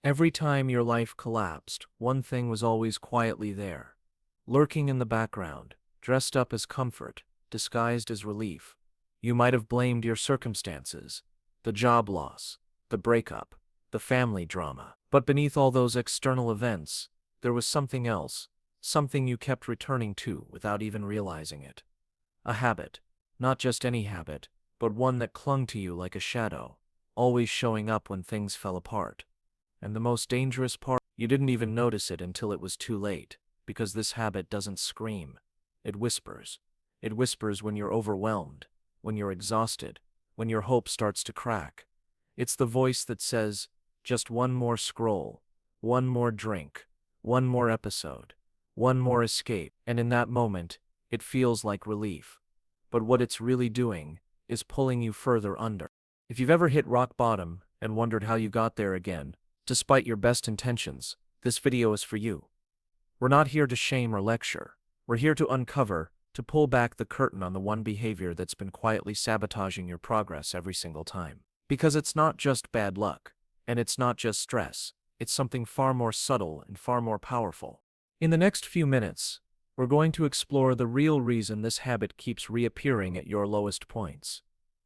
Every time your life collapsed, one thing was always quietly there, lurking in the background, dressed up as comfort, disguised as relief. You might have blamed your circumstances, the job loss, the breakup, the family drama. But beneath all those external events, there was something else, something you kept returning to without even realizing it. A habit. Not just any habit, but one that clung to you like a shadow, always showing up when things fell apart. And the most dangerous part, you didn't even notice it until it was too late, because this habit doesn't scream. It whispers. It whispers when you're overwhelmed, when you're exhausted, when your hope starts to crack. It's the voice that says, just one more scroll, one more drink, one more episode, one more escape. And in that moment, it feels like relief. But what it's really doing is pulling you further under. If you've ever hit rock bottom and wondered how you got there again, despite your best intentions, this video is for you. We're not here to shame or lecture. We're here to uncover, to pull back the curtain on the one behavior that's been quietly sabotaging your progress every single time. Because it's not just bad luck, and it's not just stress, it's something far more subtle and far more powerful. In the next few minutes, we're going to explore the real reason this habit keeps reappearing at your lowest points.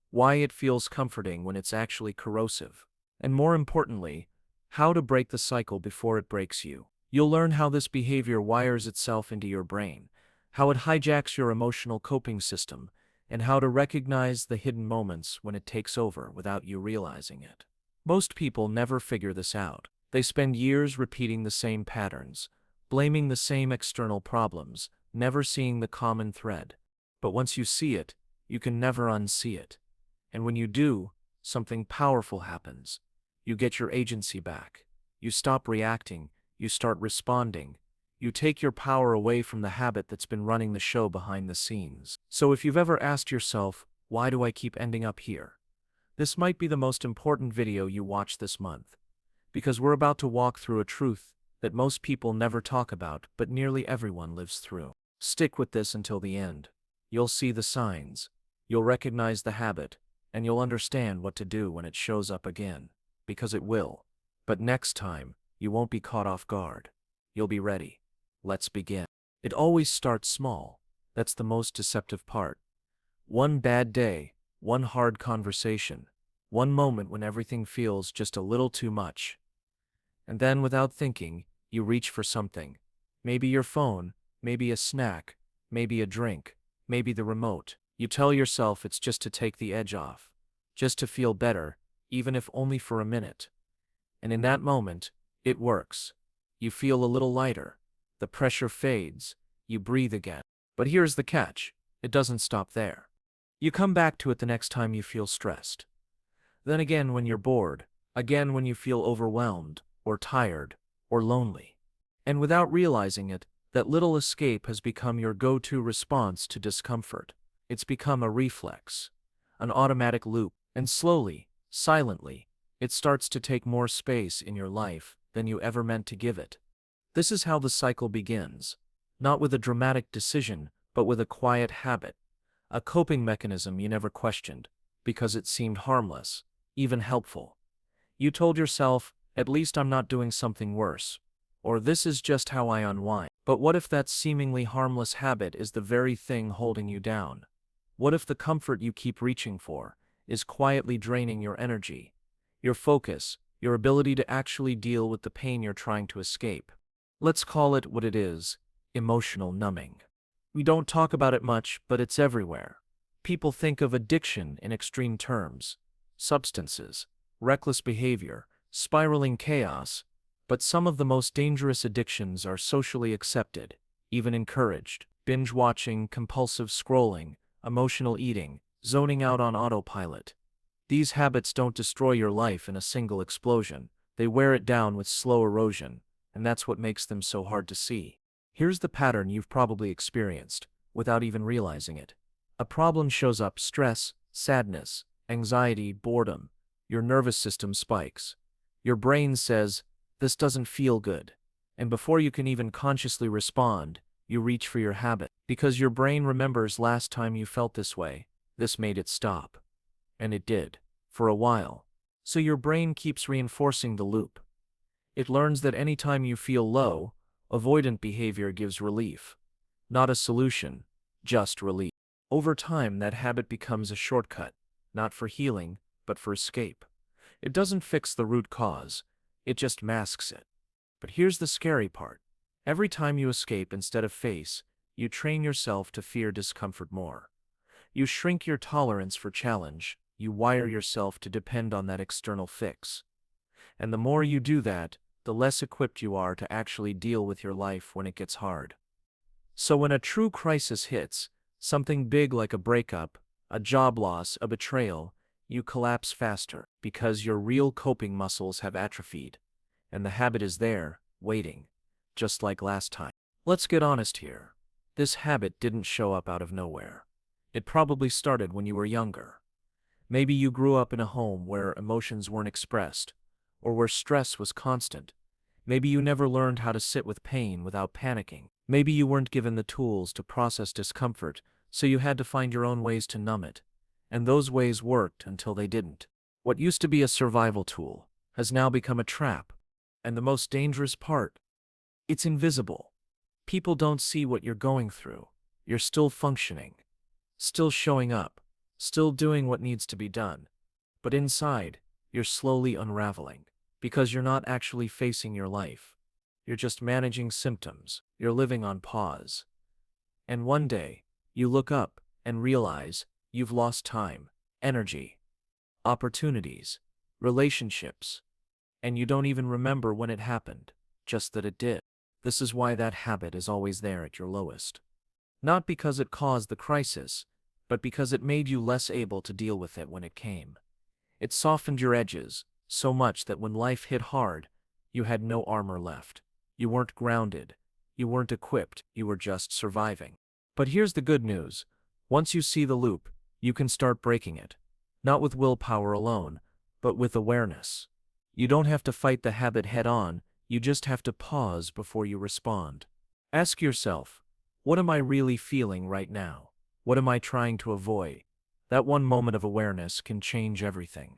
Why it feels comforting when it's actually corrosive. And more importantly, how to break the cycle before it breaks you. You'll learn how this behavior wires itself into your brain, how it hijacks your emotional coping system, and how to recognize the hidden moments when it takes over without you realizing it. Most people never figure this out. They spend years repeating the same patterns, blaming the same external problems, never seeing the common thread. But once you see it, you can never unsee it. And when you do, something powerful happens. You get your agency back. You stop reacting. You start responding. You take your power away from the habit that's been running the show behind the scenes. So if you've ever asked yourself, why do I keep ending up here? This might be the most important video you watch this month. Because we're about to walk through a truth that most people never talk about but nearly everyone lives through. Stick with this until the end. You'll see the signs. You'll recognize the habit. And you'll understand what to do when it shows up again. Because it will. But next time, you won't be caught off guard. You'll be ready. Let's begin. It always starts small. That's the most deceptive part. One bad day, one hard conversation, one moment when everything feels just a little too much. And then without thinking, you reach for something. Maybe your phone, maybe a snack, maybe a drink, maybe the remote. You tell yourself it's just to take the edge off, just to feel better, even if only for a minute. And in that moment, it works. You feel a little lighter. The pressure fades. You breathe again. But here's the catch. It doesn't stop there. You come back to it the next time you feel stressed. Then again when you're bored. Again when you feel overwhelmed, or tired, or lonely. And without realizing it, that little escape has become your go-to response to discomfort. It's become a reflex, an automatic loop, and slowly, silently, it starts to take more space in your life than you ever meant to give it. This is how the cycle begins, not with a dramatic decision, but with a quiet habit, a coping mechanism you never questioned, because it seemed harmless, even helpful. You told yourself, at least I'm not doing something worse, or this is just how I unwind. But what if that seemingly harmless habit is the very thing holding you down? What if the comfort you keep reaching for is quietly draining your energy, your focus, your ability to actually deal with the pain you're trying to escape? Let's call it what it is, emotional numbing. We don't talk about it much, but it's everywhere. People think of addiction in extreme terms: substances, reckless behavior, spiraling chaos. But some of the most dangerous addictions are socially accepted, even encouraged. Binge watching, compulsive scrolling, emotional eating, zoning out on autopilot. These habits don't destroy your life in a single explosion. They wear it down with slow erosion, and that's what makes them so hard to see. Here's the pattern you've probably experienced, without even realizing it. A problem shows up: stress, sadness, anxiety, boredom. Your nervous system spikes. Your brain says, this doesn't feel good. And before you can even consciously respond, you reach for your habit. Because your brain remembers last time you felt this way, this made it stop. And it did, for a while. So your brain keeps reinforcing the loop. It learns that anytime you feel low, avoidant behavior gives relief. Not a solution, just relief. Over time, that habit becomes a shortcut, not for healing, but for escape. It doesn't fix the root cause, it just masks it. But here's the scary part. Every time you escape instead of face, you train yourself to fear discomfort more. You shrink your tolerance for challenge, you wire yourself to depend on that external fix. And the more you do that, the less equipped you are to actually deal with your life when it gets hard. So when a true crisis hits, something big like a breakup, a job loss, a betrayal, you collapse faster because your real coping muscles have atrophied. And the habit is there, waiting, just like last time. Let's get honest here. This habit didn't show up out of nowhere. It probably started when you were younger. Maybe you grew up in a home where emotions weren't expressed, or where stress was constant. Maybe you never learned how to sit with pain without panicking. Maybe you weren't given the tools to process discomfort, so you had to find your own ways to numb it. And those ways worked until they didn't. What used to be a survival tool has now become a trap. And the most dangerous part, it's invisible. People don't see what you're going through. You're still functioning, still showing up, still doing what needs to be done. But inside, you're slowly unraveling, because you're not actually facing your life. You're just managing symptoms. You're living on pause. And one day, you look up and realize you've lost time, energy, opportunities, relationships. And you don't even remember when it happened, just that it did. This is why that habit is always there at your lowest. Not because it caused the crisis, but because it made you less able to deal with it when it came. It softened your edges, so much that when life hit hard, you had no armor left. You weren't grounded. You weren't equipped. You were just surviving. But here's the good news. Once you see the loop, you can start breaking it. Not with willpower alone, but with awareness. You don't have to fight the habit head on, you just have to pause before you respond. Ask yourself, what am I really feeling right now? What am I trying to avoid? That one moment of awareness can change everything.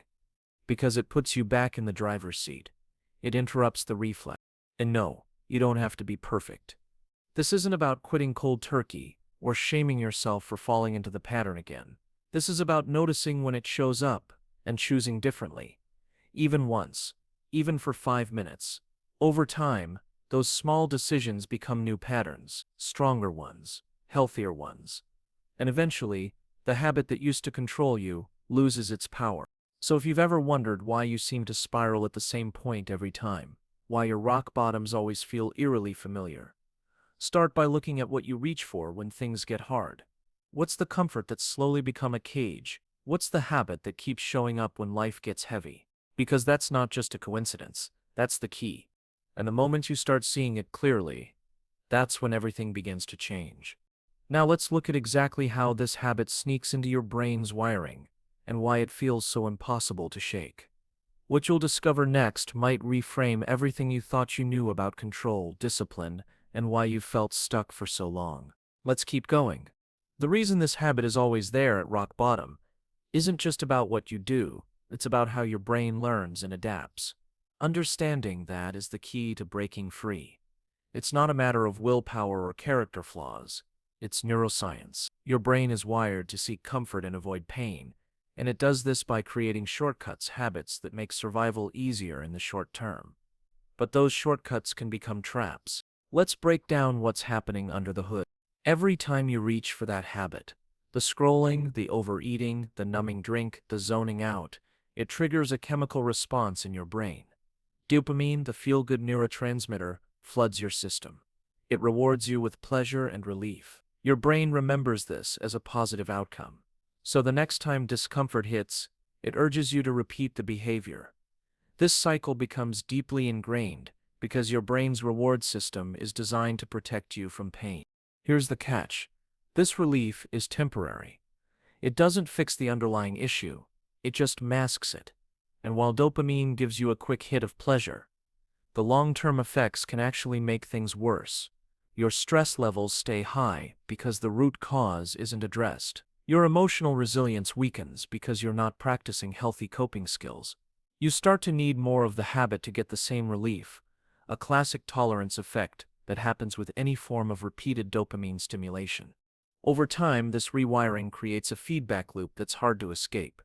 Because it puts you back in the driver's seat. It interrupts the reflex. And no, you don't have to be perfect. This isn't about quitting cold turkey or shaming yourself for falling into the pattern again. This is about noticing when it shows up and choosing differently. Even once, even for 5 minutes. Over time, those small decisions become new patterns, stronger ones, healthier ones. And eventually, the habit that used to control you loses its power. So if you've ever wondered why you seem to spiral at the same point every time, why your rock bottoms always feel eerily familiar, start by looking at what you reach for when things get hard. What's the comfort that's slowly become a cage? What's the habit that keeps showing up when life gets heavy? Because that's not just a coincidence, that's the key. And the moment you start seeing it clearly, that's when everything begins to change. Now let's look at exactly how this habit sneaks into your brain's wiring, and why it feels so impossible to shake. What you'll discover next might reframe everything you thought you knew about control, discipline, and why you've felt stuck for so long. Let's keep going. The reason this habit is always there at rock bottom isn't just about what you do, it's about how your brain learns and adapts. Understanding that is the key to breaking free. It's not a matter of willpower or character flaws, it's neuroscience. Your brain is wired to seek comfort and avoid pain, and it does this by creating shortcuts, habits that make survival easier in the short term. But those shortcuts can become traps. Let's break down what's happening under the hood. Every time you reach for that habit, the scrolling, the overeating, the numbing drink, the zoning out, it triggers a chemical response in your brain. Dopamine, the feel-good neurotransmitter, floods your system. It rewards you with pleasure and relief. Your brain remembers this as a positive outcome. So the next time discomfort hits, it urges you to repeat the behavior. This cycle becomes deeply ingrained because your brain's reward system is designed to protect you from pain. Here's the catch. This relief is temporary. It doesn't fix the underlying issue, it just masks it. And while dopamine gives you a quick hit of pleasure, the long-term effects can actually make things worse. Your stress levels stay high because the root cause isn't addressed. Your emotional resilience weakens because you're not practicing healthy coping skills. You start to need more of the habit to get the same relief, a classic tolerance effect that happens with any form of repeated dopamine stimulation. Over time, this rewiring creates a feedback loop that's hard to escape.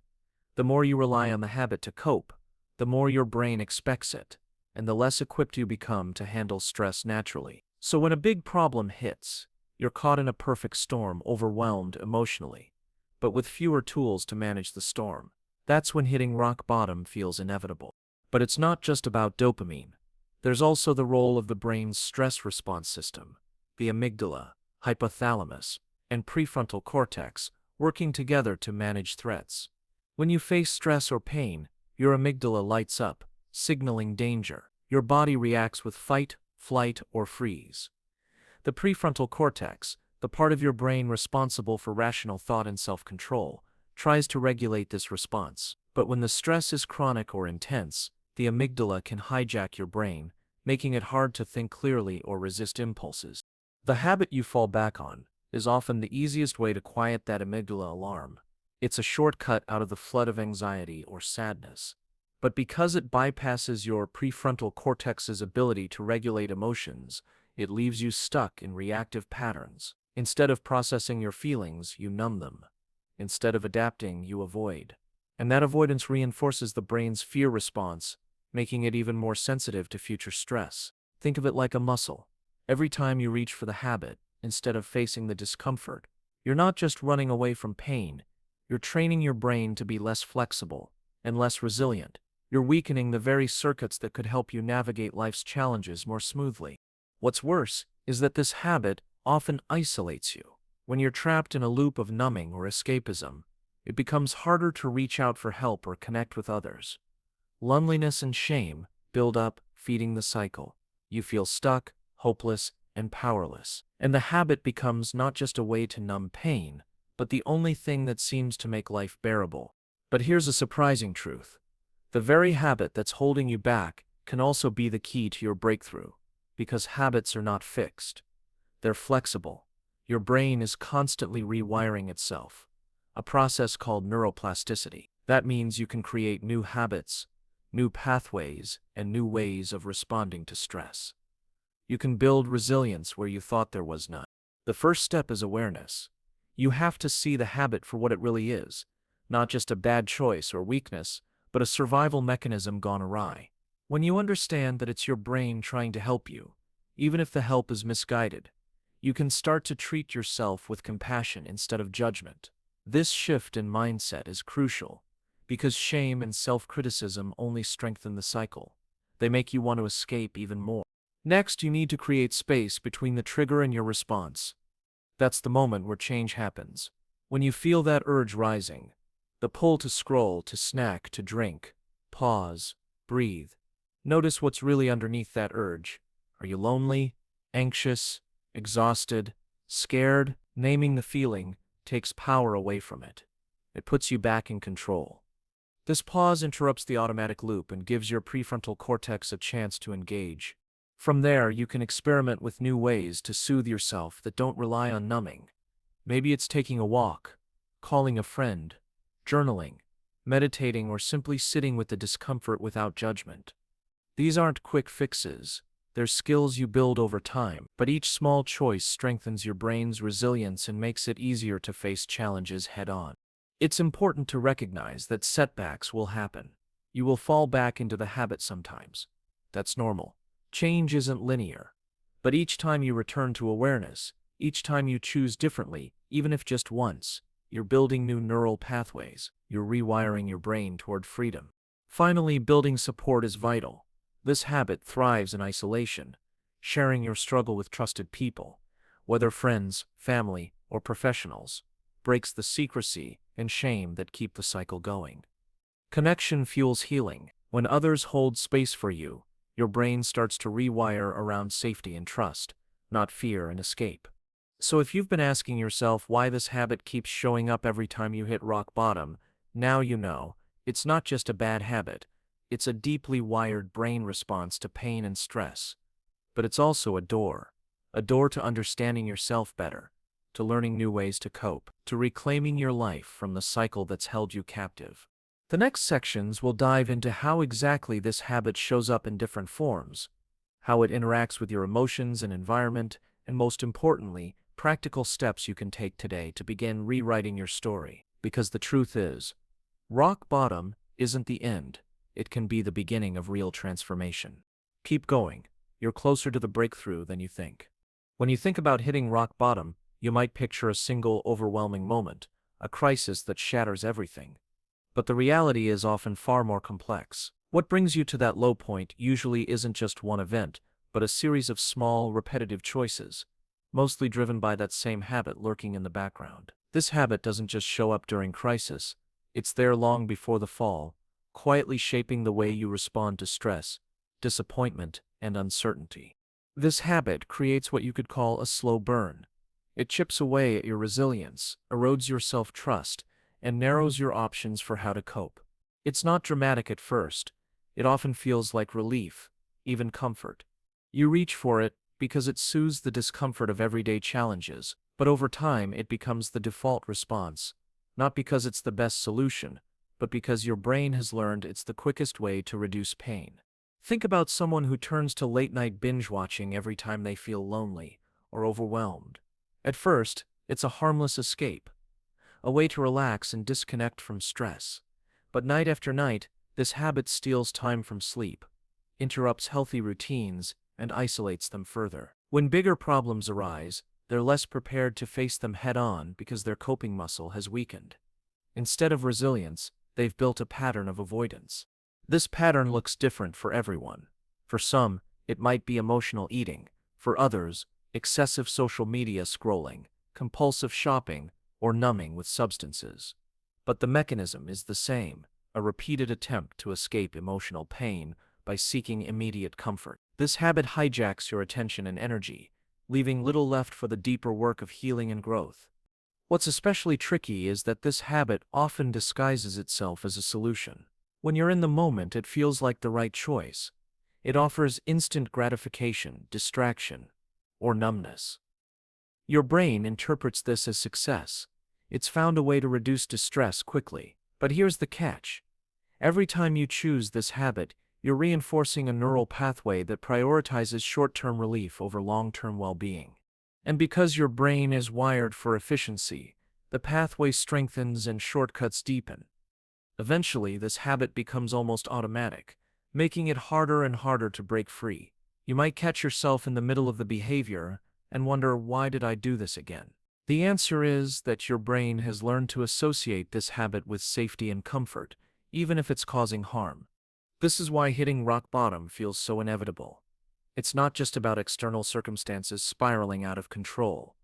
The more you rely on the habit to cope, the more your brain expects it, and the less equipped you become to handle stress naturally. So when a big problem hits, you're caught in a perfect storm, overwhelmed emotionally, but with fewer tools to manage the storm. That's when hitting rock bottom feels inevitable. But it's not just about dopamine. There's also the role of the brain's stress response system, the amygdala, hypothalamus, and prefrontal cortex working together to manage threats. When you face stress or pain, your amygdala lights up, signaling danger. Your body reacts with fight, flight, or freeze. The prefrontal cortex, the part of your brain responsible for rational thought and self-control, tries to regulate this response. But when the stress is chronic or intense, the amygdala can hijack your brain, making it hard to think clearly or resist impulses. The habit you fall back on is often the easiest way to quiet that amygdala alarm. It's a shortcut out of the flood of anxiety or sadness. But because it bypasses your prefrontal cortex's ability to regulate emotions, it leaves you stuck in reactive patterns. Instead of processing your feelings, you numb them. Instead of adapting, you avoid. And that avoidance reinforces the brain's fear response, making it even more sensitive to future stress. Think of it like a muscle. Every time you reach for the habit, instead of facing the discomfort, you're not just running away from pain, you're training your brain to be less flexible and less resilient. You're weakening the very circuits that could help you navigate life's challenges more smoothly. What's worse is that this habit often isolates you. When you're trapped in a loop of numbing or escapism, it becomes harder to reach out for help or connect with others. Loneliness and shame build up, feeding the cycle. You feel stuck, hopeless, and powerless. And the habit becomes not just a way to numb pain, but the only thing that seems to make life bearable. But here's a surprising truth. The very habit that's holding you back can also be the key to your breakthrough, because habits are not fixed. They're flexible. Your brain is constantly rewiring itself, a process called neuroplasticity. That means you can create new habits, new pathways, and new ways of responding to stress. You can build resilience where you thought there was none. The first step is awareness. You have to see the habit for what it really is, not just a bad choice or weakness, but a survival mechanism gone awry. When you understand that it's your brain trying to help you, even if the help is misguided, you can start to treat yourself with compassion instead of judgment. This shift in mindset is crucial, because shame and self-criticism only strengthen the cycle. They make you want to escape even more. Next, you need to create space between the trigger and your response. That's the moment where change happens. When you feel that urge rising, the pull to scroll, to snack, to drink, pause, breathe. Notice what's really underneath that urge. Are you lonely, anxious, exhausted, scared? Naming the feeling takes power away from it. It puts you back in control. This pause interrupts the automatic loop and gives your prefrontal cortex a chance to engage. From there, you can experiment with new ways to soothe yourself that don't rely on numbing. Maybe it's taking a walk, calling a friend, journaling, meditating, or simply sitting with the discomfort without judgment. These aren't quick fixes. They're skills you build over time, but each small choice strengthens your brain's resilience and makes it easier to face challenges head-on. It's important to recognize that setbacks will happen. You will fall back into the habit sometimes. That's normal. Change isn't linear. But each time you return to awareness, each time you choose differently, even if just once, you're building new neural pathways. You're rewiring your brain toward freedom. Finally, building support is vital. This habit thrives in isolation, sharing your struggle with trusted people, whether friends, family, or professionals, breaks the secrecy and shame that keep the cycle going. Connection fuels healing. When others hold space for you, your brain starts to rewire around safety and trust, not fear and escape. So if you've been asking yourself why this habit keeps showing up every time you hit rock bottom, now you know. It's not just a bad habit. It's a deeply wired brain response to pain and stress. But it's also a door to understanding yourself better, to learning new ways to cope, to reclaiming your life from the cycle that's held you captive. The next sections will dive into how exactly this habit shows up in different forms, how it interacts with your emotions and environment, and most importantly, practical steps you can take today to begin rewriting your story. Because the truth is, rock bottom isn't the end, it can be the beginning of real transformation. Keep going, you're closer to the breakthrough than you think. When you think about hitting rock bottom, you might picture a single overwhelming moment, a crisis that shatters everything. But the reality is often far more complex. What brings you to that low point usually isn't just one event, but a series of small, repetitive choices, mostly driven by that same habit lurking in the background. This habit doesn't just show up during crisis, it's there long before the fall, quietly shaping the way you respond to stress, disappointment, and uncertainty. This habit creates what you could call a slow burn. It chips away at your resilience, erodes your self-trust, and narrows your options for how to cope. It's not dramatic at first. It often feels like relief, even comfort. You reach for it because it soothes the discomfort of everyday challenges, but over time it becomes the default response, not because it's the best solution, but because your brain has learned it's the quickest way to reduce pain. Think about someone who turns to late-night binge-watching every time they feel lonely or overwhelmed. At first, it's a harmless escape, a way to relax and disconnect from stress. But night after night, this habit steals time from sleep, interrupts healthy routines, and isolates them further. When bigger problems arise, they're less prepared to face them head-on because their coping muscle has weakened. Instead of resilience, they've built a pattern of avoidance. This pattern looks different for everyone. For some, it might be emotional eating. For others, excessive social media scrolling, compulsive shopping, or numbing with substances. But the mechanism is the same, a repeated attempt to escape emotional pain by seeking immediate comfort. This habit hijacks your attention and energy, leaving little left for the deeper work of healing and growth. What's especially tricky is that this habit often disguises itself as a solution. When you're in the moment, it feels like the right choice. It offers instant gratification, distraction, or numbness. Your brain interprets this as success. It's found a way to reduce distress quickly. But here's the catch. Every time you choose this habit, you're reinforcing a neural pathway that prioritizes short-term relief over long-term well-being. And because your brain is wired for efficiency, the pathway strengthens and shortcuts deepen. Eventually, this habit becomes almost automatic, making it harder and harder to break free. You might catch yourself in the middle of the behavior and wonder, why did I do this again? The answer is that your brain has learned to associate this habit with safety and comfort, even if it's causing harm. This is why hitting rock bottom feels so inevitable. It's not just about external circumstances spiraling out of control.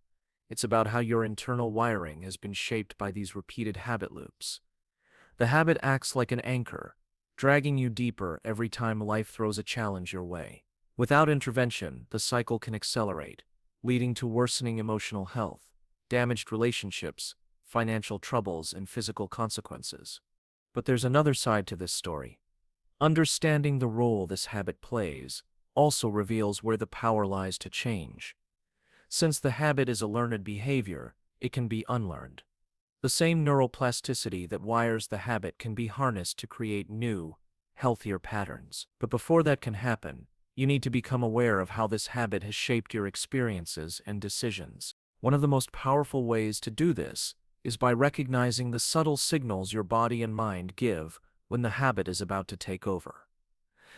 It's about how your internal wiring has been shaped by these repeated habit loops. The habit acts like an anchor, dragging you deeper every time life throws a challenge your way. Without intervention, the cycle can accelerate, leading to worsening emotional health, damaged relationships, financial troubles, and physical consequences. But there's another side to this story. Understanding the role this habit plays also reveals where the power lies to change. Since the habit is a learned behavior, it can be unlearned. The same neuroplasticity that wires the habit can be harnessed to create new, healthier patterns. But before that can happen, you need to become aware of how this habit has shaped your experiences and decisions. One of the most powerful ways to do this is by recognizing the subtle signals your body and mind give when the habit is about to take over.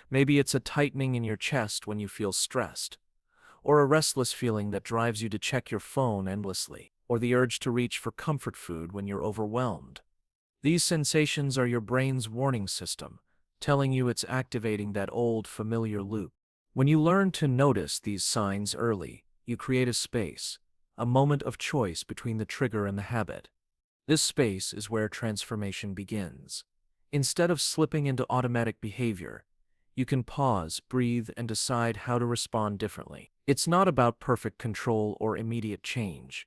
Maybe it's a tightening in your chest when you feel stressed, or a restless feeling that drives you to check your phone endlessly, or the urge to reach for comfort food when you're overwhelmed. These sensations are your brain's warning system, telling you it's activating that old familiar loop. When you learn to notice these signs early, you create a space, a moment of choice between the trigger and the habit. This space is where transformation begins. Instead of slipping into automatic behavior, you can pause, breathe, and decide how to respond differently. It's not about perfect control or immediate change.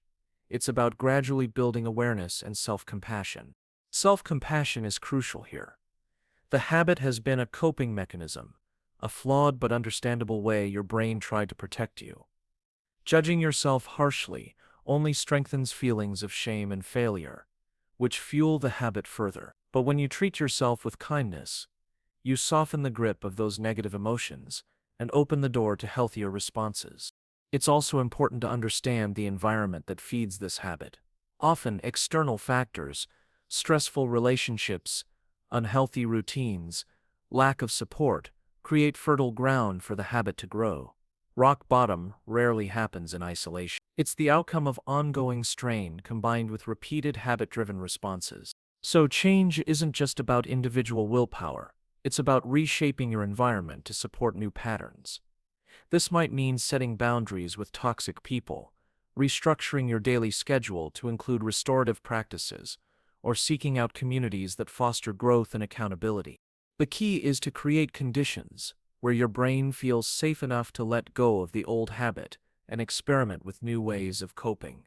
It's about gradually building awareness and self-compassion. Self-compassion is crucial here. The habit has been a coping mechanism, a flawed but understandable way your brain tried to protect you. Judging yourself harshly only strengthens feelings of shame and failure, which fuel the habit further. But when you treat yourself with kindness, you soften the grip of those negative emotions, and open the door to healthier responses. It's also important to understand the environment that feeds this habit. Often, external factors, stressful relationships, unhealthy routines, lack of support, create fertile ground for the habit to grow. Rock bottom rarely happens in isolation. It's the outcome of ongoing strain combined with repeated habit-driven responses. So change isn't just about individual willpower, it's about reshaping your environment to support new patterns. This might mean setting boundaries with toxic people, restructuring your daily schedule to include restorative practices, or seeking out communities that foster growth and accountability. The key is to create conditions where your brain feels safe enough to let go of the old habit and experiment with new ways of coping.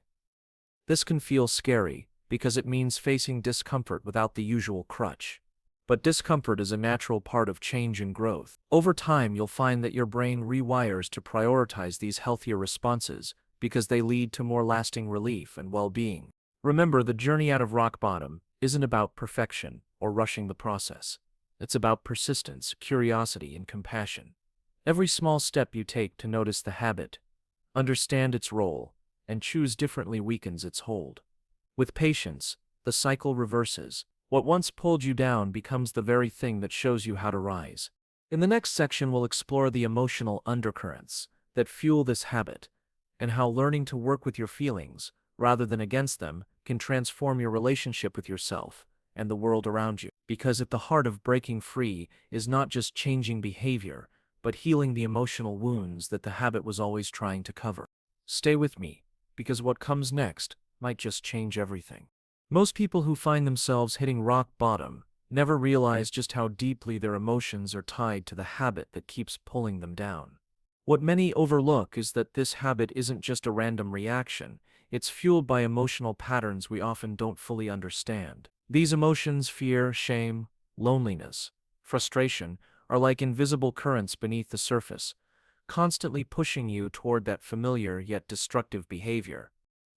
This can feel scary because it means facing discomfort without the usual crutch. But discomfort is a natural part of change and growth. Over time, you'll find that your brain rewires to prioritize these healthier responses because they lead to more lasting relief and well-being. Remember, the journey out of rock bottom isn't about perfection or rushing the process. It's about persistence, curiosity, and compassion. Every small step you take to notice the habit, understand its role, and choose differently weakens its hold. With patience, the cycle reverses. What once pulled you down becomes the very thing that shows you how to rise. In the next section, we'll explore the emotional undercurrents that fuel this habit and how learning to work with your feelings, rather than against them, can transform your relationship with yourself and the world around you. Because at the heart of breaking free is not just changing behavior, but healing the emotional wounds that the habit was always trying to cover. Stay with me, because what comes next might just change everything. Most people who find themselves hitting rock bottom never realize just how deeply their emotions are tied to the habit that keeps pulling them down. What many overlook is that this habit isn't just a random reaction, it's fueled by emotional patterns we often don't fully understand. These emotions, fear, shame, loneliness, frustration, are like invisible currents beneath the surface, constantly pushing you toward that familiar yet destructive behavior.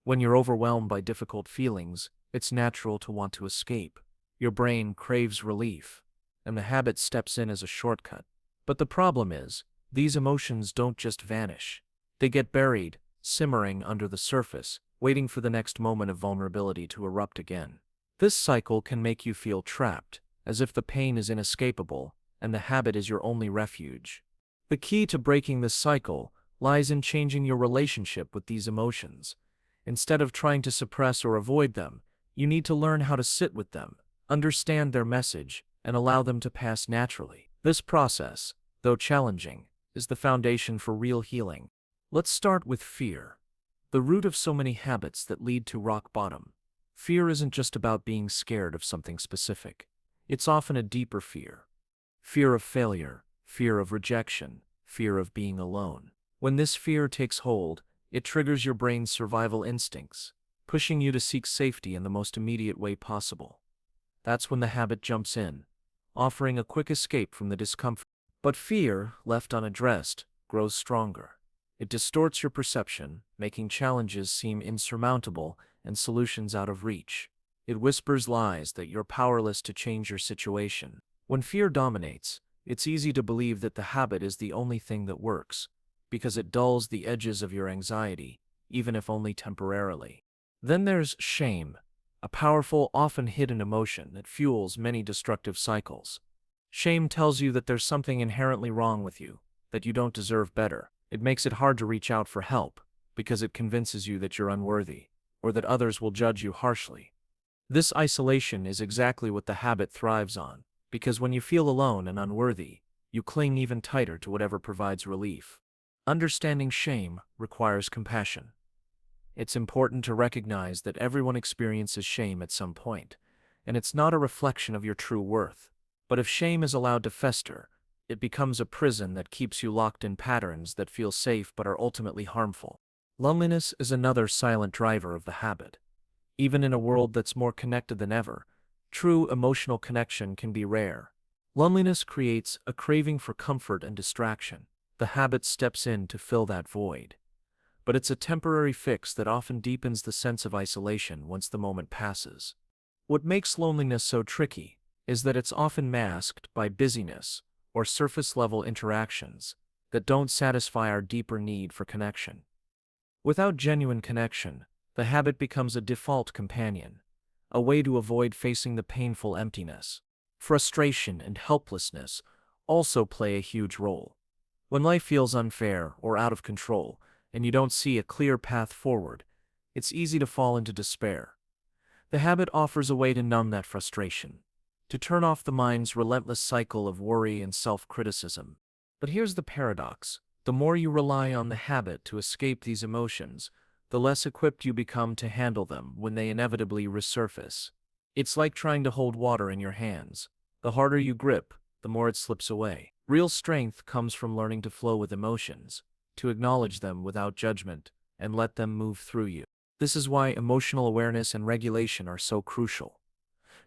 When you're overwhelmed by difficult feelings, it's natural to want to escape. Your brain craves relief, and the habit steps in as a shortcut. But the problem is, these emotions don't just vanish. They get buried, simmering under the surface, waiting for the next moment of vulnerability to erupt again. This cycle can make you feel trapped, as if the pain is inescapable, and the habit is your only refuge. The key to breaking this cycle lies in changing your relationship with these emotions. Instead of trying to suppress or avoid them, you need to learn how to sit with them, understand their message, and allow them to pass naturally. This process, though challenging, is the foundation for real healing. Let's start with fear, the root of so many habits that lead to rock bottom. Fear isn't just about being scared of something specific. It's often a deeper fear. Fear of failure, fear of rejection, fear of being alone. When this fear takes hold, it triggers your brain's survival instincts, pushing you to seek safety in the most immediate way possible. That's when the habit jumps in, offering a quick escape from the discomfort. But fear, left unaddressed, grows stronger. It distorts your perception, making challenges seem insurmountable and solutions out of reach. It whispers lies that you're powerless to change your situation. When fear dominates, it's easy to believe that the habit is the only thing that works, because it dulls the edges of your anxiety, even if only temporarily. Then there's shame, a powerful, often hidden emotion that fuels many destructive cycles. Shame tells you that there's something inherently wrong with you, that you don't deserve better. It makes it hard to reach out for help, because it convinces you that you're unworthy, or that others will judge you harshly. This isolation is exactly what the habit thrives on, because when you feel alone and unworthy, you cling even tighter to whatever provides relief. Understanding shame requires compassion. It's important to recognize that everyone experiences shame at some point, and it's not a reflection of your true worth. But if shame is allowed to fester, it becomes a prison that keeps you locked in patterns that feel safe but are ultimately harmful. Loneliness is another silent driver of the habit. Even in a world that's more connected than ever, true emotional connection can be rare. Loneliness creates a craving for comfort and distraction. The habit steps in to fill that void. But it's a temporary fix that often deepens the sense of isolation once the moment passes. What makes loneliness so tricky is that it's often masked by busyness or surface-level interactions that don't satisfy our deeper need for connection. Without genuine connection, the habit becomes a default companion, a way to avoid facing the painful emptiness. Frustration and helplessness also play a huge role. When life feels unfair or out of control, and you don't see a clear path forward, it's easy to fall into despair. The habit offers a way to numb that frustration, to turn off the mind's relentless cycle of worry and self-criticism. But here's the paradox. The more you rely on the habit to escape these emotions, the less equipped you become to handle them when they inevitably resurface. It's like trying to hold water in your hands. The harder you grip, the more it slips away. Real strength comes from learning to flow with emotions, to acknowledge them without judgment, and let them move through you. This is why emotional awareness and regulation are so crucial.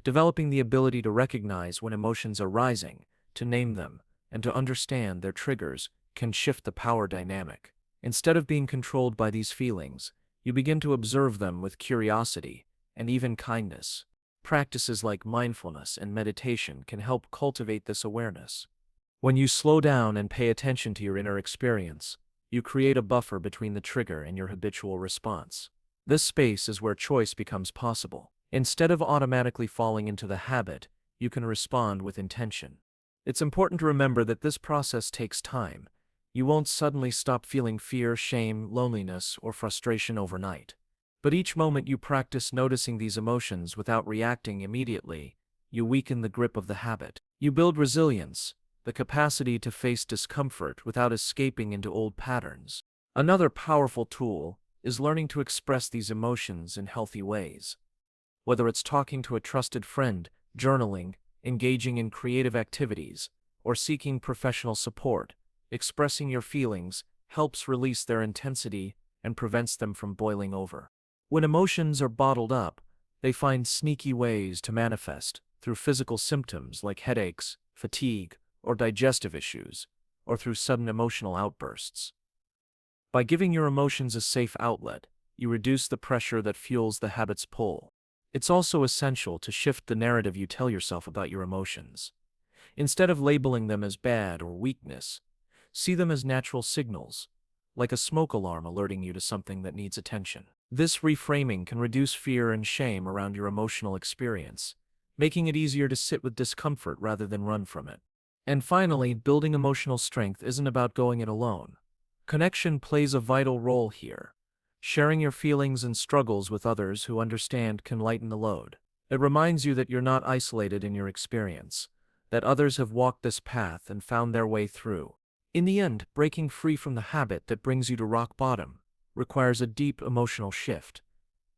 Developing the ability to recognize when emotions are rising, to name them, and to understand their triggers can shift the power dynamic. Instead of being controlled by these feelings, you begin to observe them with curiosity and even kindness. Practices like mindfulness and meditation can help cultivate this awareness. When you slow down and pay attention to your inner experience, you create a buffer between the trigger and your habitual response. This space is where choice becomes possible. Instead of automatically falling into the habit, you can respond with intention. It's important to remember that this process takes time. You won't suddenly stop feeling fear, shame, loneliness, or frustration overnight. But each moment you practice noticing these emotions without reacting immediately, you weaken the grip of the habit. You build resilience, the capacity to face discomfort without escaping into old patterns. Another powerful tool is learning to express these emotions in healthy ways. Whether it's talking to a trusted friend, journaling, engaging in creative activities, or seeking professional support, expressing your feelings helps release their intensity and prevents them from boiling over. When emotions are bottled up, they find sneaky ways to manifest through physical symptoms like headaches, fatigue, or digestive issues, or through sudden emotional outbursts. By giving your emotions a safe outlet, you reduce the pressure that fuels the habit's pull. It's also essential to shift the narrative you tell yourself about your emotions. Instead of labeling them as bad or weakness, see them as natural signals, like a smoke alarm alerting you to something that needs attention. This reframing can reduce fear and shame around your emotional experience, making it easier to sit with discomfort rather than run from it. And finally, building emotional strength isn't about going it alone. Connection plays a vital role here. Sharing your feelings and struggles with others who understand can lighten the load. It reminds you that you're not isolated in your experience, that others have walked this path and found their way through. In the end, breaking free from the habit that brings you to rock bottom requires a deep emotional shift.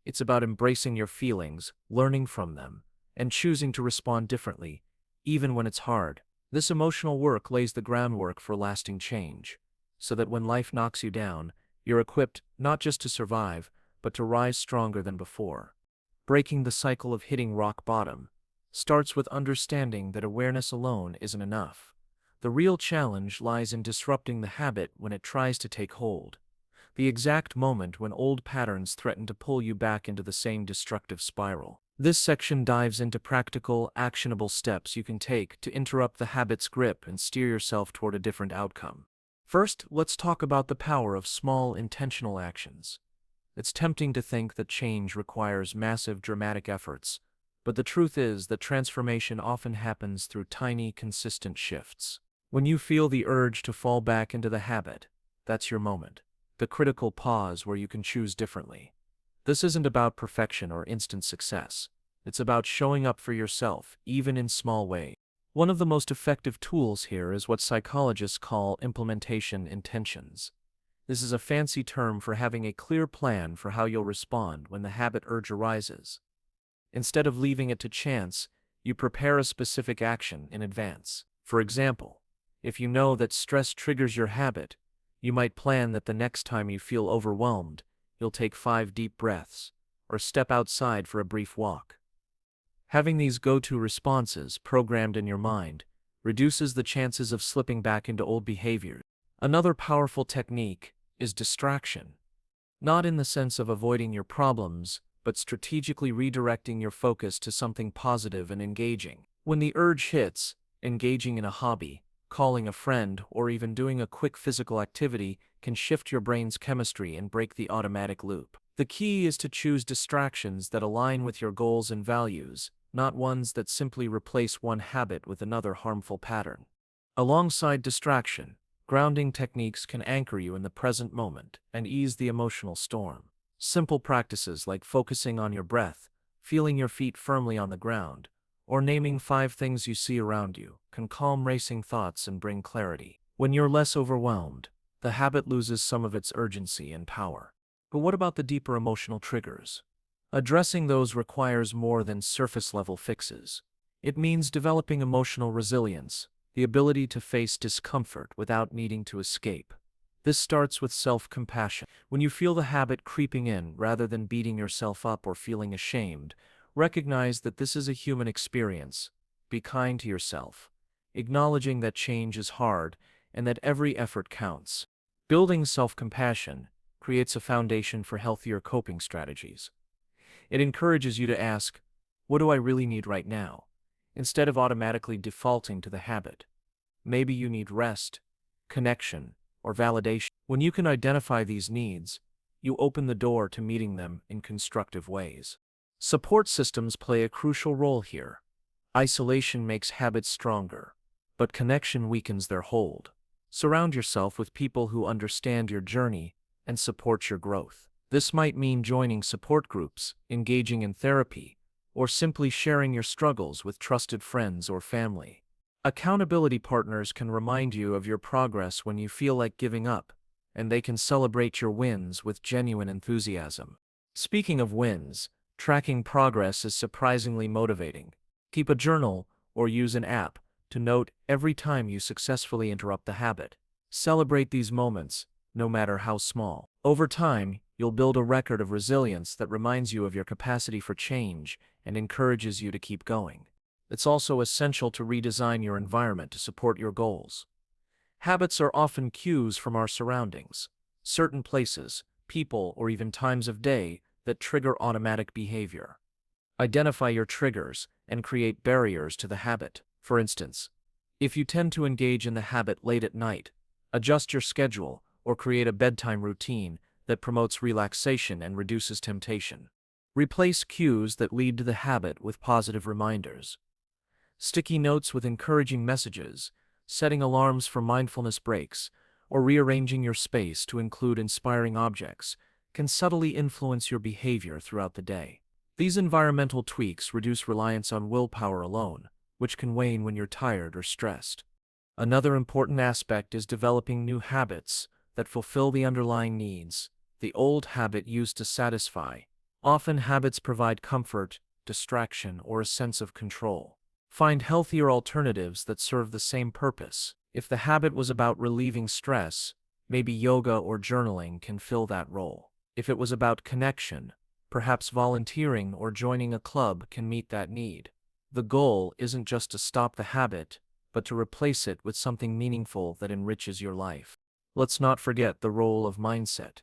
It's about embracing your feelings, learning from them, and choosing to respond differently, even when it's hard. This emotional work lays the groundwork for lasting change, so that when life knocks you down, you're equipped not just to survive, but to rise stronger than before. Breaking the cycle of hitting rock bottom starts with understanding that awareness alone isn't enough. The real challenge lies in disrupting the habit when it tries to take hold. The exact moment when old patterns threaten to pull you back into the same destructive spiral. This section dives into practical, actionable steps you can take to interrupt the habit's grip and steer yourself toward a different outcome. First, let's talk about the power of small, intentional actions. It's tempting to think that change requires massive, dramatic efforts, but the truth is that transformation often happens through tiny, consistent shifts. When you feel the urge to fall back into the habit, that's your moment, the critical pause where you can choose differently. This isn't about perfection or instant success. It's about showing up for yourself, even in small ways. One of the most effective tools here is what psychologists call implementation intentions. This is a fancy term for having a clear plan for how you'll respond when the habit urge arises. Instead of leaving it to chance, you prepare a specific action in advance. For example, if you know that stress triggers your habit, you might plan that the next time you feel overwhelmed, you'll take 5 deep breaths, or step outside for a brief walk. Having these go-to responses programmed in your mind reduces the chances of slipping back into old behaviors. Another powerful technique is distraction. Not in the sense of avoiding your problems, but strategically redirecting your focus to something positive and engaging. When the urge hits, engaging in a hobby, calling a friend, or even doing a quick physical activity can shift your brain's chemistry and break the automatic loop. The key is to choose distractions that align with your goals and values, not ones that simply replace one habit with another harmful pattern. Alongside distraction, grounding techniques can anchor you in the present moment and ease the emotional storm. Simple practices like focusing on your breath, feeling your feet firmly on the ground, or naming 5 things you see around you can calm racing thoughts and bring clarity. When you're less overwhelmed, the habit loses some of its urgency and power. But what about the deeper emotional triggers? Addressing those requires more than surface-level fixes. It means developing emotional resilience, the ability to face discomfort without needing to escape. This starts with self-compassion. When you feel the habit creeping in, rather than beating yourself up or feeling ashamed, recognize that this is a human experience. Be kind to yourself, acknowledging that change is hard and that every effort counts. Building self-compassion creates a foundation for healthier coping strategies. It encourages you to ask, what do I really need right now? Instead of automatically defaulting to the habit. Maybe you need rest, connection, or validation. When you can identify these needs, you open the door to meeting them in constructive ways. Support systems play a crucial role here. Isolation makes habits stronger, but connection weakens their hold. Surround yourself with people who understand your journey and support your growth. This might mean joining support groups, engaging in therapy, or simply sharing your struggles with trusted friends or family. Accountability partners can remind you of your progress when you feel like giving up, and they can celebrate your wins with genuine enthusiasm. Speaking of wins, tracking progress is surprisingly motivating. Keep a journal or use an app to note every time you successfully interrupt the habit. Celebrate these moments, no matter how small. Over time, you'll build a record of resilience that reminds you of your capacity for change and encourages you to keep going. It's also essential to redesign your environment to support your goals. Habits are often cues from our surroundings, certain places, people, or even times of day that trigger automatic behavior. Identify your triggers and create barriers to the habit. For instance, if you tend to engage in the habit late at night, adjust your schedule or create a bedtime routine that promotes relaxation and reduces temptation. Replace cues that lead to the habit with positive reminders. Sticky notes with encouraging messages, setting alarms for mindfulness breaks, or rearranging your space to include inspiring objects can subtly influence your behavior throughout the day. These environmental tweaks reduce reliance on willpower alone, which can wane when you're tired or stressed. Another important aspect is developing new habits that fulfill the underlying needs the old habit used to satisfy. Often habits provide comfort, distraction, or a sense of control. Find healthier alternatives that serve the same purpose. If the habit was about relieving stress, maybe yoga or journaling can fill that role. If it was about connection, perhaps volunteering or joining a club can meet that need. The goal isn't just to stop the habit, but to replace it with something meaningful that enriches your life. Let's not forget the role of mindset.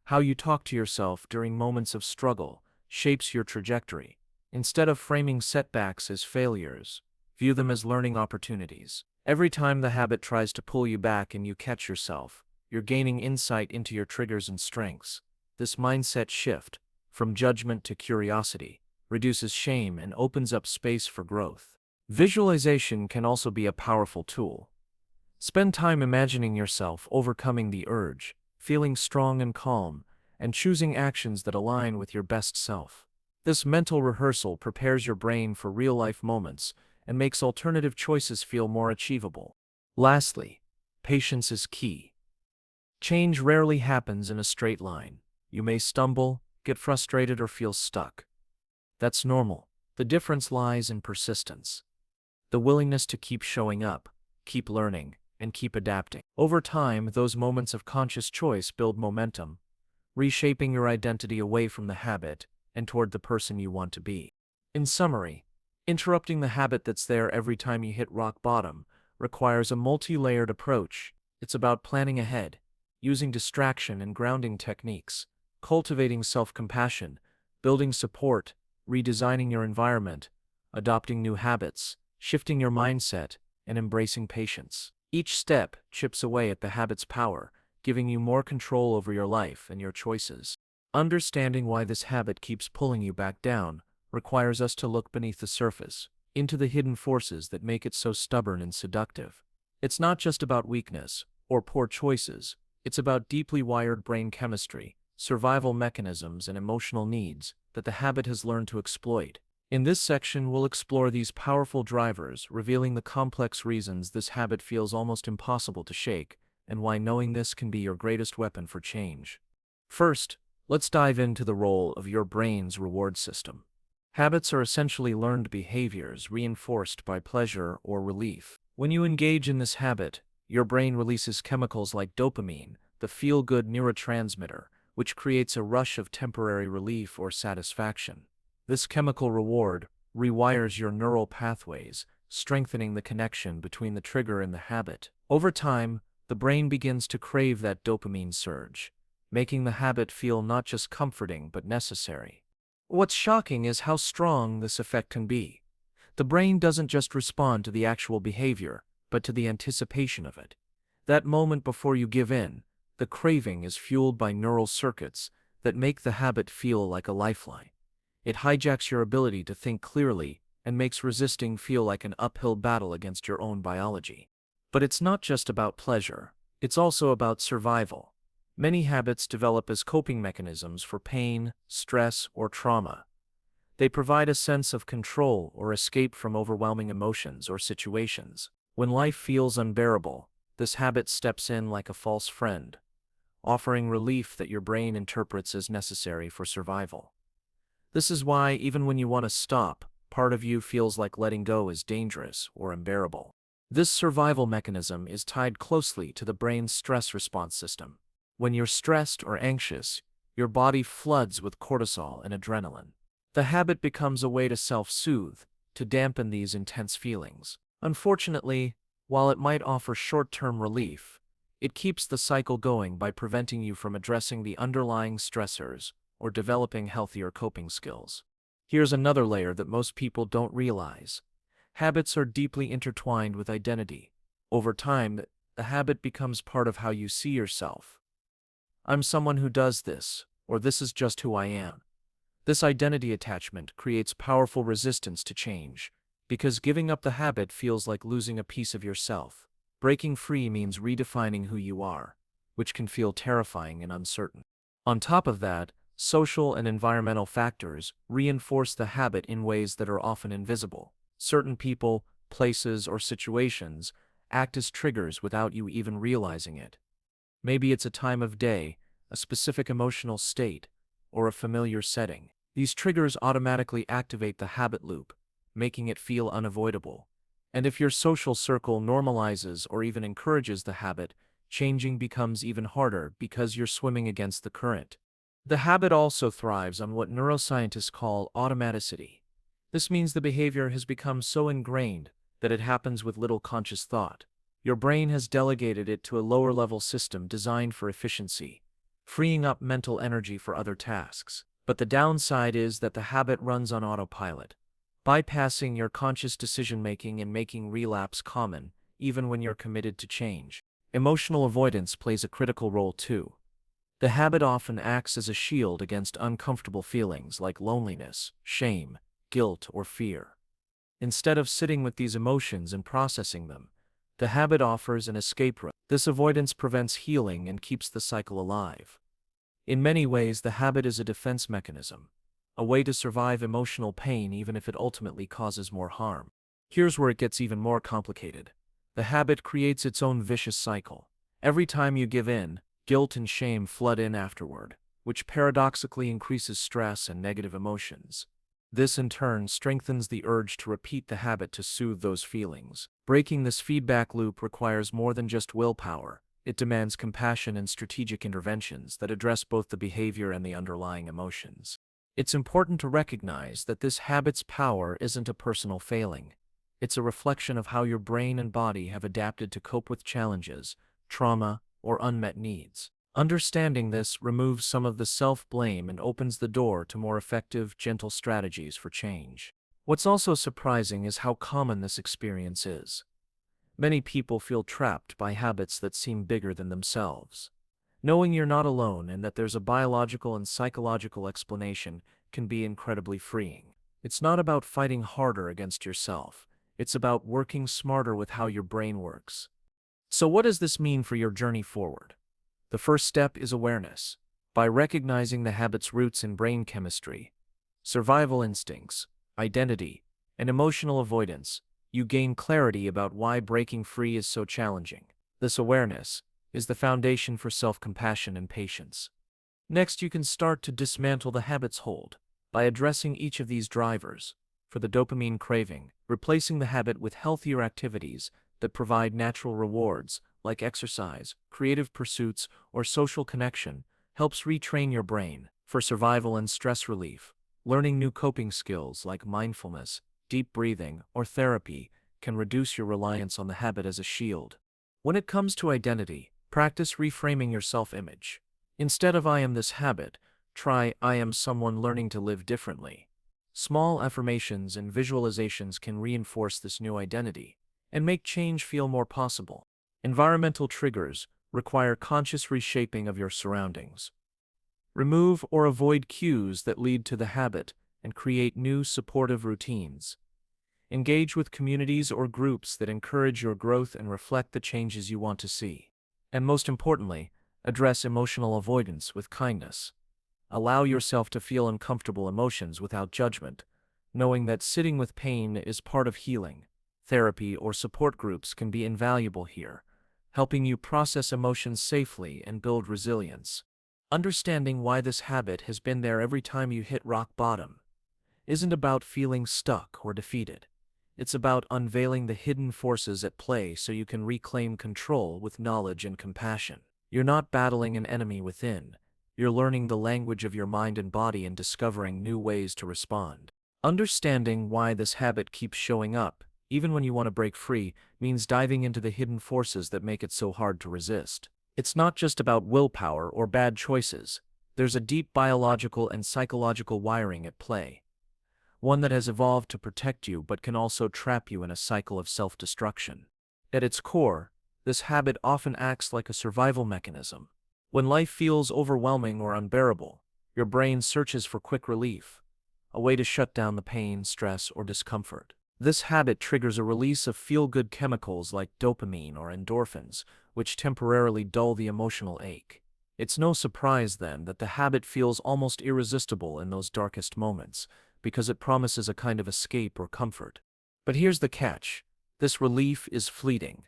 How you talk to yourself during moments of struggle shapes your trajectory. Instead of framing setbacks as failures, view them as learning opportunities. Every time the habit tries to pull you back and you catch yourself, you're gaining insight into your triggers and strengths. This mindset shift, from judgment to curiosity, reduces shame and opens up space for growth. Visualization can also be a powerful tool. Spend time imagining yourself overcoming the urge, feeling strong and calm, and choosing actions that align with your best self. This mental rehearsal prepares your brain for real-life moments and makes alternative choices feel more achievable. Lastly, patience is key. Change rarely happens in a straight line. You may stumble, get frustrated, or feel stuck. That's normal. The difference lies in persistence. The willingness to keep showing up, keep learning, and keep adapting. Over time, those moments of conscious choice build momentum, reshaping your identity away from the habit and toward the person you want to be. In summary, interrupting the habit that's there every time you hit rock bottom requires a multi-layered approach. It's about planning ahead, using distraction and grounding techniques, cultivating self-compassion, building support, redesigning your environment, adopting new habits, shifting your mindset, and embracing patience. Each step chips away at the habit's power, giving you more control over your life and your choices. Understanding why this habit keeps pulling you back down requires us to look beneath the surface, into the hidden forces that make it so stubborn and seductive. It's not just about weakness or poor choices, it's about deeply wired brain chemistry, survival mechanisms, and emotional needs that the habit has learned to exploit. In this section, we'll explore these powerful drivers, revealing the complex reasons this habit feels almost impossible to shake, and why knowing this can be your greatest weapon for change. First, let's dive into the role of your brain's reward system. Habits are essentially learned behaviors reinforced by pleasure or relief. When you engage in this habit, your brain releases chemicals like dopamine, the feel-good neurotransmitter, which creates a rush of temporary relief or satisfaction. This chemical reward rewires your neural pathways, strengthening the connection between the trigger and the habit. Over time, the brain begins to crave that dopamine surge, making the habit feel not just comforting but necessary. What's shocking is how strong this effect can be. The brain doesn't just respond to the actual behavior, but to the anticipation of it. That moment before you give in, the craving is fueled by neural circuits that make the habit feel like a lifeline. It hijacks your ability to think clearly and makes resisting feel like an uphill battle against your own biology. But it's not just about pleasure, it's also about survival. Many habits develop as coping mechanisms for pain, stress, or trauma. They provide a sense of control or escape from overwhelming emotions or situations. When life feels unbearable, this habit steps in like a false friend, offering relief that your brain interprets as necessary for survival. This is why, even when you want to stop, part of you feels like letting go is dangerous or unbearable. This survival mechanism is tied closely to the brain's stress response system. When you're stressed or anxious, your body floods with cortisol and adrenaline. The habit becomes a way to self-soothe, to dampen these intense feelings. Unfortunately, while it might offer short-term relief, it keeps the cycle going by preventing you from addressing the underlying stressors or developing healthier coping skills. Here's another layer that most people don't realize. Habits are deeply intertwined with identity. Over time, the habit becomes part of how you see yourself. I'm someone who does this, or this is just who I am. This identity attachment creates powerful resistance to change, because giving up the habit feels like losing a piece of yourself. Breaking free means redefining who you are, which can feel terrifying and uncertain. On top of that, social and environmental factors reinforce the habit in ways that are often invisible. Certain people, places, or situations act as triggers without you even realizing it. Maybe it's a time of day, a specific emotional state, or a familiar setting. These triggers automatically activate the habit loop, making it feel unavoidable. And if your social circle normalizes or even encourages the habit, changing becomes even harder because you're swimming against the current. The habit also thrives on what neuroscientists call automaticity. This means the behavior has become so ingrained that it happens with little conscious thought. Your brain has delegated it to a lower-level system designed for efficiency, freeing up mental energy for other tasks. But the downside is that the habit runs on autopilot, bypassing your conscious decision-making and making relapse common, even when you're committed to change. Emotional avoidance plays a critical role too. The habit often acts as a shield against uncomfortable feelings like loneliness, shame, guilt, or fear. Instead of sitting with these emotions and processing them, the habit offers an escape route. This avoidance prevents healing and keeps the cycle alive. In many ways, the habit is a defense mechanism, a way to survive emotional pain even if it ultimately causes more harm. Here's where it gets even more complicated. The habit creates its own vicious cycle. Every time you give in, guilt and shame flood in afterward, which paradoxically increases stress and negative emotions. This in turn strengthens the urge to repeat the habit to soothe those feelings. Breaking this feedback loop requires more than just willpower. It demands compassion and strategic interventions that address both the behavior and the underlying emotions. It's important to recognize that this habit's power isn't a personal failing. It's a reflection of how your brain and body have adapted to cope with challenges, trauma, or unmet needs. Understanding this removes some of the self-blame and opens the door to more effective, gentle strategies for change. What's also surprising is how common this experience is. Many people feel trapped by habits that seem bigger than themselves. Knowing you're not alone and that there's a biological and psychological explanation can be incredibly freeing. It's not about fighting harder against yourself. It's about working smarter with how your brain works. So what does this mean for your journey forward? The first step is awareness. By recognizing the habit's roots in brain chemistry, survival instincts, identity, and emotional avoidance, you gain clarity about why breaking free is so challenging. This awareness is the foundation for self-compassion and patience. Next, you can start to dismantle the habit's hold by addressing each of these drivers. For the dopamine craving, replacing the habit with healthier activities that provide natural rewards, like exercise, creative pursuits, or social connection, helps retrain your brain. For survival and stress relief, learning new coping skills like mindfulness, deep breathing, or therapy can reduce your reliance on the habit as a shield. When it comes to identity, practice reframing your self-image. Instead of "I am this habit," try "I am someone learning to live differently." Small affirmations and visualizations can reinforce this new identity and make change feel more possible. Environmental triggers require conscious reshaping of your surroundings. Remove or avoid cues that lead to the habit and create new supportive routines. Engage with communities or groups that encourage your growth and reflect the changes you want to see. And most importantly, address emotional avoidance with kindness. Allow yourself to feel uncomfortable emotions without judgment, knowing that sitting with pain is part of healing. Therapy or support groups can be invaluable here, helping you process emotions safely and build resilience. Understanding why this habit has been there every time you hit rock bottom isn't about feeling stuck or defeated. It's about unveiling the hidden forces at play so you can reclaim control with knowledge and compassion. You're not battling an enemy within. You're learning the language of your mind and body and discovering new ways to respond. Understanding why this habit keeps showing up, even when you want to break free, means diving into the hidden forces that make it so hard to resist. It's not just about willpower or bad choices. There's a deep biological and psychological wiring at play. One that has evolved to protect you but can also trap you in a cycle of self-destruction. At its core, this habit often acts like a survival mechanism. When life feels overwhelming or unbearable, your brain searches for quick relief, a way to shut down the pain, stress, or discomfort. This habit triggers a release of feel-good chemicals like dopamine or endorphins, which temporarily dull the emotional ache. It's no surprise then that the habit feels almost irresistible in those darkest moments, because it promises a kind of escape or comfort. But here's the catch: this relief is fleeting.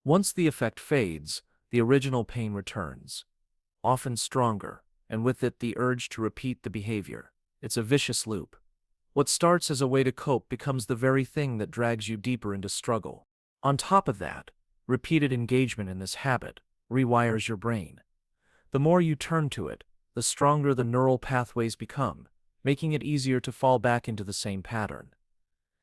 Once the effect fades, the original pain returns, often stronger, and with it the urge to repeat the behavior. It's a vicious loop. What starts as a way to cope becomes the very thing that drags you deeper into struggle. On top of that, repeated engagement in this habit rewires your brain. The more you turn to it, the stronger the neural pathways become, making it easier to fall back into the same pattern.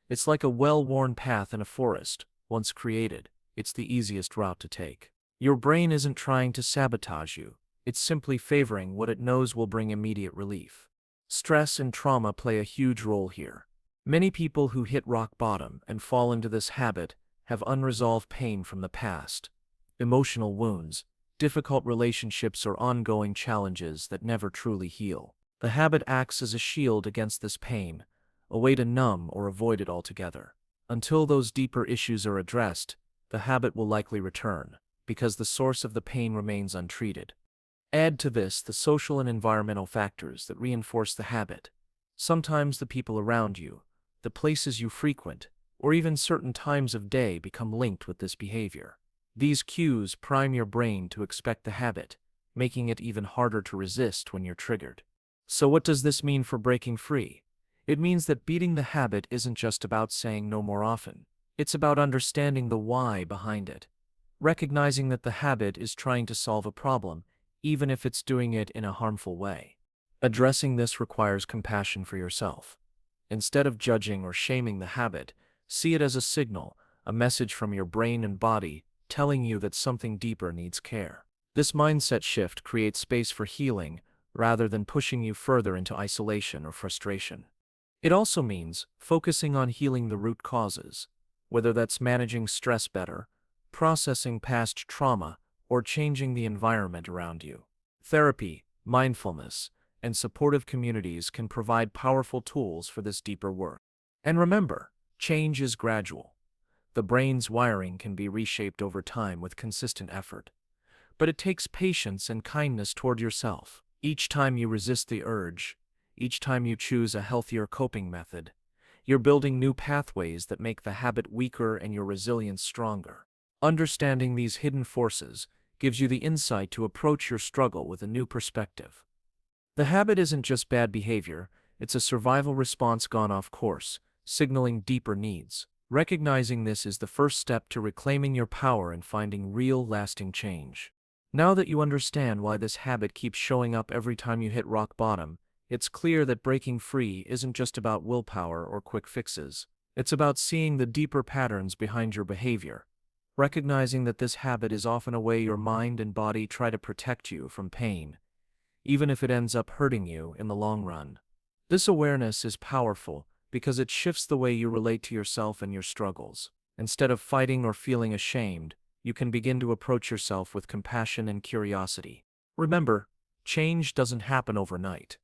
It's like a well-worn path in a forest. Once created, it's the easiest route to take. Your brain isn't trying to sabotage you. It's simply favoring what it knows will bring immediate relief. Stress and trauma play a huge role here. Many people who hit rock bottom and fall into this habit have unresolved pain from the past, emotional wounds, difficult relationships, or ongoing challenges that never truly heal. The habit acts as a shield against this pain, a way to numb or avoid it altogether. Until those deeper issues are addressed, the habit will likely return, because the source of the pain remains untreated. Add to this the social and environmental factors that reinforce the habit. Sometimes the people around you, the places you frequent, or even certain times of day become linked with this behavior. These cues prime your brain to expect the habit, making it even harder to resist when you're triggered. So what does this mean for breaking free? It means that beating the habit isn't just about saying no more often. It's about understanding the why behind it, recognizing that the habit is trying to solve a problem, even if it's doing it in a harmful way. Addressing this requires compassion for yourself. Instead of judging or shaming the habit, see it as a signal, a message from your brain and body telling you that something deeper needs care. This mindset shift creates space for healing rather than pushing you further into isolation or frustration. It also means focusing on healing the root causes, whether that's managing stress better, processing past trauma, or changing the environment around you. Therapy, mindfulness, and supportive communities can provide powerful tools for this deeper work. And remember, change is gradual. The brain's wiring can be reshaped over time with consistent effort. But it takes patience and kindness toward yourself. Each time you resist the urge, each time you choose a healthier coping method, you're building new pathways that make the habit weaker and your resilience stronger. Understanding these hidden forces gives you the insight to approach your struggle with a new perspective. The habit isn't just bad behavior, it's a survival response gone off course, signaling deeper needs. Recognizing this is the first step to reclaiming your power and finding real, lasting change. Now that you understand why this habit keeps showing up every time you hit rock bottom, it's clear that breaking free isn't just about willpower or quick fixes. It's about seeing the deeper patterns behind your behavior, recognizing that this habit is often a way your mind and body try to protect you from pain, even if it ends up hurting you in the long run. This awareness is powerful because it shifts the way you relate to yourself and your struggles. Instead of fighting or feeling ashamed, you can begin to approach yourself with compassion and curiosity. Remember, change doesn't happen overnight.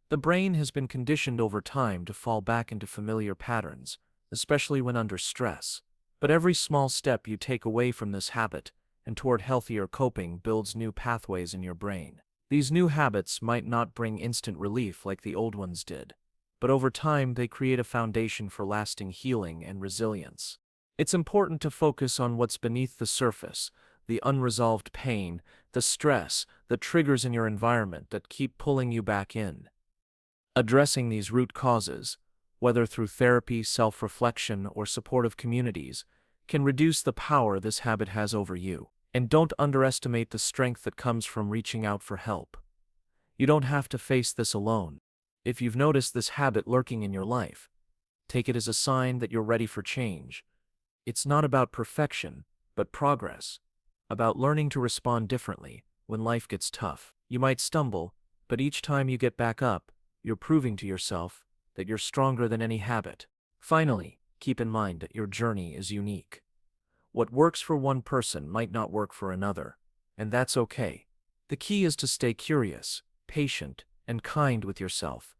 The brain has been conditioned over time to fall back into familiar patterns, especially when under stress. But every small step you take away from this habit and toward healthier coping builds new pathways in your brain. These new habits might not bring instant relief like the old ones did, but over time they create a foundation for lasting healing and resilience. It's important to focus on what's beneath the surface, the unresolved pain, the stress, the triggers in your environment that keep pulling you back in. Addressing these root causes, whether through therapy, self-reflection, or supportive communities, can reduce the power this habit has over you. And don't underestimate the strength that comes from reaching out for help. You don't have to face this alone. If you've noticed this habit lurking in your life, take it as a sign that you're ready for change. It's not about perfection, but progress. About learning to respond differently when life gets tough. You might stumble, but each time you get back up, you're proving to yourself that you're stronger than any habit. Finally, keep in mind that your journey is unique. What works for one person might not work for another, and that's okay. The key is to stay curious, patient, and kind with yourself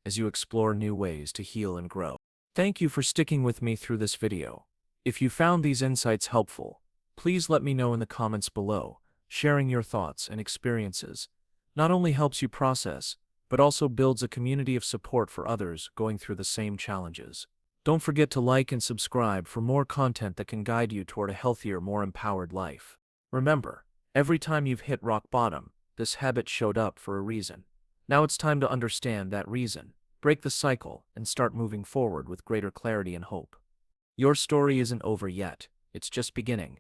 as you explore new ways to heal and grow. Thank you for sticking with me through this video. If you found these insights helpful, please let me know in the comments below. Sharing your thoughts and experiences not only helps you process, but also builds a community of support for others going through the same challenges. Don't forget to like and subscribe for more content that can guide you toward a healthier, more empowered life. Remember, every time you've hit rock bottom, this habit showed up for a reason. Now it's time to understand that reason, break the cycle, and start moving forward with greater clarity and hope. Your story isn't over yet, it's just beginning.